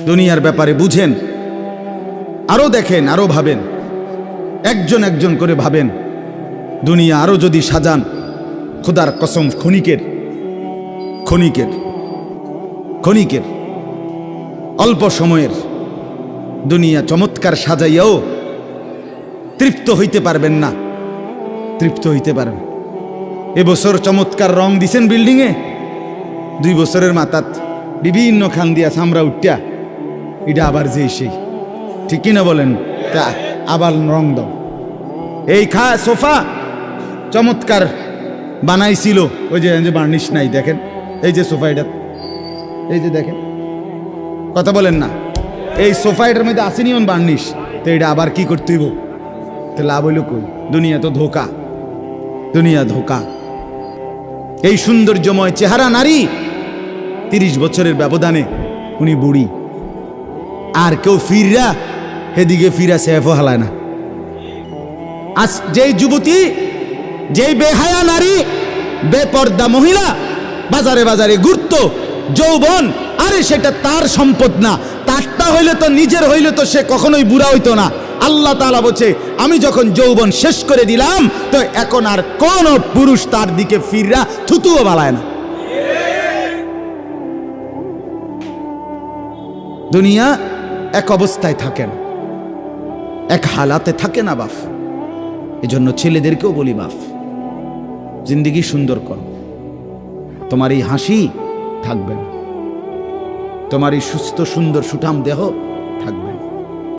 দুনিয়ার ব্যাপারে বুঝেন, আরো দেখেন, আরো ভাবেন, একজন একজন করে ভাবেন। দুনিয়া আরো যদি সাজান, খোদার কসম ক্ষণিকের ক্ষণিকের ক্ষণিকের অল্প সময়ের দুনিয়া চমৎকার সাজাইয়াও তৃপ্ত হইতে পারবেন না, তৃপ্ত হইতে পারবেন। এবছর চমৎকার রং দিছেন বিল্ডিংয়ে, 2 বছরের মাথাত বিভিন্ন খান দিয়া সামরা উঠিয়া এটা আবার যে সেই, ঠিক কিনা বলেন? তা আবার রং দাও। এই সোফা চমৎকার বানাইছিল, ওই যে বার্নিশ নাই, দেখেন এই যে সোফা, এটা এই যে দেখেন, কথা বলেন না, এই সোফা এটার মধ্যে আসেনি অন বার্নিশ, তো এটা আবার কি করতে হইব? তো লাভ হইল কই? দুনিয়া তো ধোকা, দুনিয়া ধোকা। এই সৌন্দর্যময় চেহারা নারী 30 বছরের ব্যবধানে উনি বুড়ি, আর কেউ ফিররা হেদিকে ফিরা সেফও হালায় না। আজ যেই যুবতী, যেই বেহায়া নারী, বেপর্দা মহিলা বাজারে বাজারে ঘুরতো, যৌবন, আরে সেটা তার সম্পদ না, তারটা হইলে তো নিজের হইলে তো সে কখনোই বুড়া হইতো না। আল্লাহ তাআলা বলছে, আমি যখন যৌবন শেষ করে দিলাম, তো এখন আর কোন পুরুষ তার দিকে ফিররা থুতুও বালায় না। দুনিয়া এক অবস্থায় থাকে না, এক হালাতে থাকে না বাপ। এজন্য ছেলেদেরকেও বলি, বাপ জিন্দেগি সুন্দর করো। তোমার এই হাসি থাকবে না, তোমার এই সুস্থ সুন্দর সুঠাম দেহ